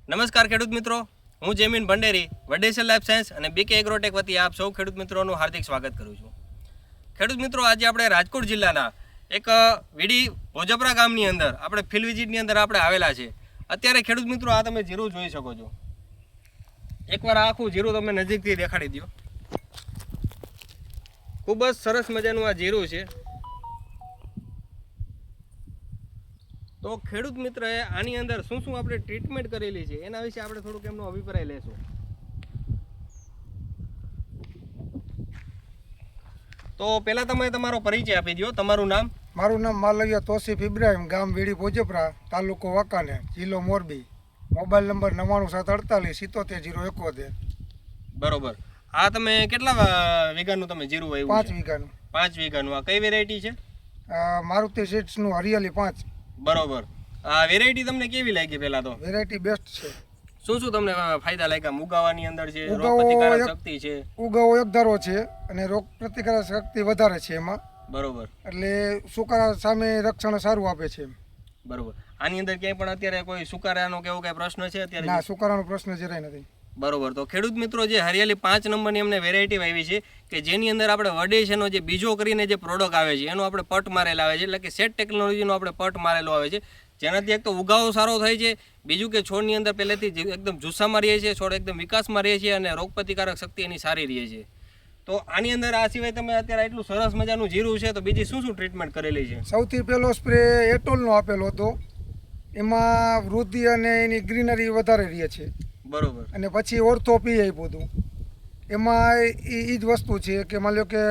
નમસ્કાર ખેડૂત મિત્રો, હું જેમીન ભંડેરી વડેસર લાઈફ સાયન્સ અને બીકે એગ્રોટેક વતી આપ સૌ ખેડૂત મિત્રોનું હાર્દિક સ્વાગત કરું છું. ખેડૂત મિત્રો, આજે આપણે રાજકોટ જિલ્લાના એક વીડી ભોજપરા ગામની અંદર આપણે ફિલ્ડ વિઝિટની અંદર આપણે આવેલા છે. અત્યારે ખેડૂત મિત્રો આ તમે જીરું જોઈ શકો છો. એકવાર આખું જીરું તમે નજીકથી દેખાડી દો. ખૂબ જ સરસ મજાનું આ જીરું છે. તો ખેડૂત મિત્રએ આની અંદર શું શું આપણે ટ્રીટમેન્ટ કરેલી છે એના વિશે આપણે થોડુંક એમનો અભિપ્રાય લેશું. તો પહેલા તમે તમારો પરિચય આપી દો. તમારું નામ? મારું નામ માલવિયા તોસીફ ઇબ્રાહિમ, ગામ વીડી ભોજપરા, તાલુકો વાંકાનેર, જિલ્લો મોરબી. Mobile number 9978477071. બરોબર. આ તમે કેટલા વીઘાનું તમે જીરું વાવ્યું? 5 વીઘાનું. 5 વીઘાનું. આ કઈ વેરાયટી છે? મારુતિ સીડ્સનું હરિયાળી 5. બરોબર. આ વેરાયટી તમને કેવી લાગી? પહેલા તો વેરાયટી બેસ્ટ છે. શું શું તમને ફાયદા લાગ્યા? ઉગાવાની અંદર છે, રોગ ઉગાવો પ્રતિકારક એક- શક્તિ છે. ઉગાવો એક ધારો છે અને રોગ પ્રતિકારક શક્તિ વધારે છે એમાં, બરોબર એટલે સુકારા સામે રક્ષણ સારું આપે છે. બરોબર. આની અંદર ક્યાંય પણ અત્યારે કોઈ સુકારાનો કે એવો કઈ પ્રશ્ન છે અત્યારે? ના, સુકારાનો પ્રશ્ન જરાય નથી. બરોબર. તો ખેડૂત મિત્રો, જે હરિયાળી 5 નંબરની અમને વેરાયટી વાવી છે કે જેની અંદર આપણે વડેશનો જે બીજો કરીને જે પ્રોડક્ટ આવે છે એનો આપણે પટ મારેલા આવે છે, એટલે કે સેટ ટેકનોલોજીનો આપણે પટ મારેલો આવે છે, જેનાથી એક તો ઉગાવો સારો થાય છે, બીજું કે છોડની અંદર પહેલેથી એકદમ જુસ્સામાં રહે છે, છોડ એકદમ વિકાસમાં રહે છે અને રોગ પ્રતિકારક શક્તિ એની સારી રહે છે. તો આની અંદર આ સિવાય તમે અત્યારે એટલું સરસ મજાનું જીરું છે, તો બીજી શું શું ટ્રીટમેન્ટ કરેલી છે? સૌથી પહેલો સ્પ્રે એટોલનો આપેલો હતો, એમાં વૃદ્ધિ અને એની ગ્રીનરી વધારે રહે છે. બરોબર. અને પછી ઓર્થો પી આપ્યું હતું, એમાં એ જ વસ્તુ છે કે માની લો કે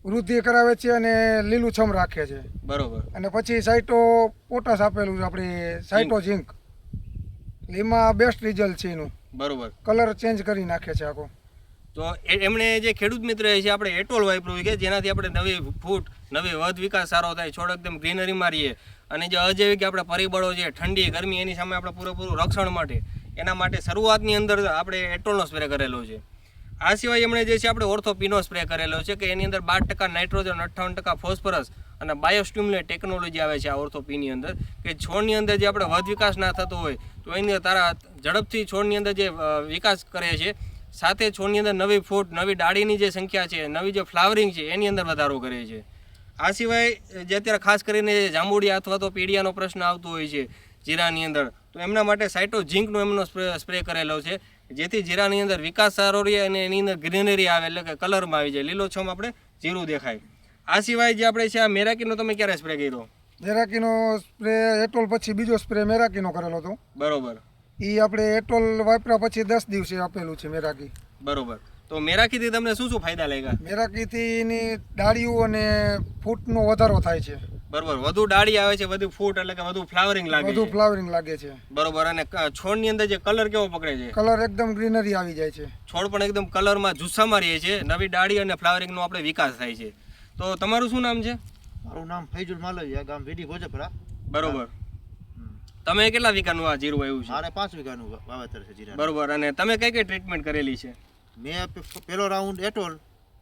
વૃદ્ધિ કરાવે છે અને લીલુંછમ રાખે છે. બરોબર. અને પછી સાઇટો પોટાશ આપેલું છે, આપણે સાઇટો ઝીંક, એમાં બેસ્ટ રિઝલ્ટ છે એનું. બરોબર. કલર ચેન્જ કરી નાખે છે આખો. તો એમણે જે ખેડૂત મિત્ર છે આપણે એટોલ વાપર્યું કે જેનાથી આપણે નવી ફૂટ, નવી વધ વિકાસ સારો થાય, છોડ એકદમ ગ્રીનરીમાં રહીએ અને જે અજૈવિક આપણે પરિબળો છે, ઠંડી ગરમી, એની સામે આપણે પૂરેપૂરું રક્ષણ માટે એના માટે શરૂઆતની અંદર આપણે એટોલનો સ્પ્રે કરેલો છે. આ સિવાય એમણે જે છે આપણે ઓર્થોપીનો સ્પ્રે કરેલો છે કે એની અંદર 12% નાઇટ્રોજન, 58% ફોસ્ફરસ અને બાયોસ્ટિમ્યુલેટ ટેકનોલોજી આવે છે આ ઓર્થોપીની અંદર, કે છોડની અંદર જે આપણે વધ વિકાસ ના થતો હોય તો એની અંદર તારા ઝડપથી છોડની અંદર જે વિકાસ કરે છે, સાથે છોડની અંદર નવી ફૂટ, નવી ડાળીની જે સંખ્યા છે, નવી જે ફ્લાવરિંગ છે એની અંદર વધારો કરે છે. આ સિવાય જે અત્યારે ખાસ કરીને જાંબુડિયા અથવા તો પીડિયાનો પ્રશ્ન આવતો હોય છે જીરાની અંદર, તો એમના માટે સાઇટો ઝીંકનો એમનો સ્પ્રે કરેલો છે, જેથી જીરાની અંદર વિકાસ સારો રહે અને એની અંદર ગ્રીનરી આવે, એટલે કે કલરમાં આવી જાય, લીલોછમ આપણે જીરું દેખાય. આ સિવાય જે આપણે છે આ મેરાકીનો તમે ક્યારે સ્પ્રે કર્યો? મેરાકીનો સ્પ્રે એટોલ પછી બીજો સ્પ્રે મેરાકીનો કરેલો હતો. બરોબર. એ આપણે એટોલ વાપર્યા પછી 10 દિવસે આપેલું છે મેરાકી. બરોબર. તો મેરાકીથી તમને શું શું ફાયદા લાગ્યા? મેરાકીથી એની ડાળીઓ અને ફૂટનો વધારો થાય છે. બરોબર. વધુ ડાળી આવે છે, વધુ ફૂટ, એટલે કે વધુ ફ્લાવરિંગ લાગે વધુ છે. ફ્લાવરિંગ લાગે છે. બરોબર. અને છોડની અંદર જે કલર કેવો પકડે છે? કલર એકદમ ગ્રીનરી આવી જાય છે. છોડ પણ એકદમ કલરમાં જુસ્સામાં રહે છે, નવી ડાળી અને ફ્લાવરિંગનો આપણે વિકાસ થાય છે. તો તમારું શું નામ છે? મારું નામ ફૈજુલ માલવિયા, ગામ વીડી ભોજપરા. બરોબર. તમે કેટલા વીઘાનું આ જીરું આવ્યું છે? મારે 5 વીઘાનું વાવેતર છે જીરા. બરોબર. અને તમે કઈ કઈ ટ્રીટમેન્ટ કરેલી છે? મેં પહેલો રાઉન્ડ એટોલ,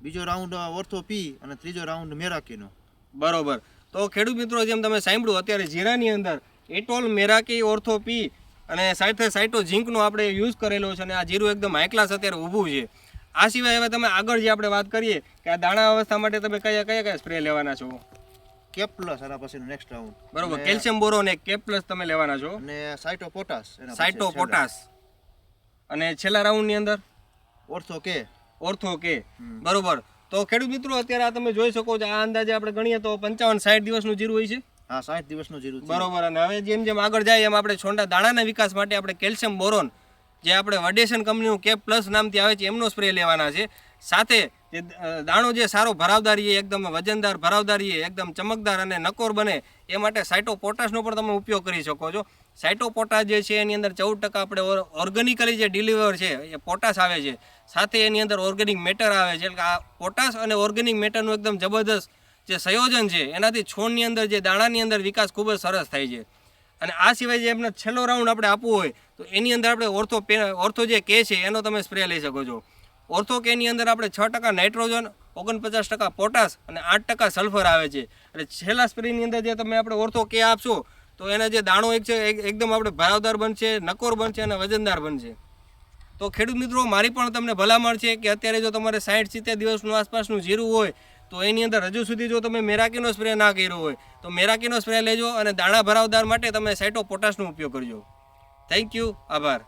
બીજો રાઉન્ડ ઓર્થો પી અને ત્રીજો રાઉન્ડ મેરાકીનો. બરોબર. તો ખેડૂત મિત્રો, જેમ તમે સાંભળ્યું, અત્યારે જીરાની અંદર એટોલ, મેરાકી, ઓર્થો પી અને સાથે સાઇટો ઝીંકનો આપણે યુઝ કરેલો છે અને આ જીરું એકદમ હાઈ ક્લાસ અત્યારે ઊભું છે. આ સિવાય હવે તમે આગળ જે આપણે વાત કરીએ કે આ દાણા અવસ્થા માટે તમે કયા કયા સ્પ્રે લેવાના છો? કેપ પ્લસ આના પછીનો નેક્સ્ટ રાઉન્ડ. બરોબર. કેલ્શિયમ બોરોન એક કેપ પ્લસ તમે લેવાના છો, અને સાઇટો પોટાશ એના સાઇટો પોટાશ, અને છેલ્લા રાઉન્ડની અંદર ઓર્થો કે. ઓર્થો કે. બરોબર. તો ખેડૂત મિત્રો, અત્યારે આ તમે જોઈ શકો છો, આ અંદાજે આપણે ગણીએ તો 55-60 દિવસનું જીરું હોય છે. હા, 60 દિવસનું જીરું છે. બરોબર. અને હવે જેમ જેમ આગળ જાય એમ આપણે છોડના દાણાના વિકાસ માટે આપણે કેલ્શિયમ બોરોન, જે આપણે વડેશન કંપનીનું કેપ પ્લસ નામથી આવે છે, એમનો સ્પ્રે લેવાના છે. સાથે જે દાણો જે સારો ભરાવદારી, એકદમ વજનદાર ભરાવદારી, એકદમ ચમકદાર અને નકોર બને એ માટે સાઇટો પોટાશનો પણ તમે ઉપયોગ કરી શકો છો. સાઇટો પોટાશ જે છે એની અંદર 14% આપણે ઓર્ગેનિકલી જે ડિલિવર છે એ પોટાશ આવે છે, સાથે એની અંદર ઓર્ગેનિક મેટર આવે છે. એટલે આ પોટાશ અને ઓર્ગેનિક મેટરનું એકદમ જબરદસ્ત જે સંયોજન છે એનાથી છોડની અંદર જે દાણાની અંદર વિકાસ ખૂબ જ સરસ થાય છે. અને આ સિવાય જે એમને છેલ્લો રાઉન્ડ આપણે આપવું હોય તો એની અંદર આપણે ઓર્થો જે કે છે એનો તમે સ્પ્રે લઈ શકો છો. ઓર્થો કેની અંદર આપણે 6% નાઇટ્રોજન, 49% પોટાશ અને 8% સલ્ફર આવે છે. એટલે છેલ્લા સ્પ્રેની અંદર જે તમે આપણે ઓર્થો કે આપશો તો તો એના જે દાણો એક છે એકદમ આપણે ભરાવદાર બનશે, નકોર બનશે અને વજનદાર બનશે. તો ખેડૂત મિત્રો, મારી પણ તમને ભલામણ છે કે અત્યારે જો તમારે 60-70 દિવસનું આસપાસનું જીરું હોય તો એની અંદર હજુ સુધી જો તમે મેરાકીનો સ્પ્રે ના કર્યો હોય તો મેરાકીનો સ્પ્રે લેજો અને દાણા ભરાવદાર માટે તમે સાઇટો પોટાશનો ઉપયોગ કરજો. થેન્ક યુ, આભાર.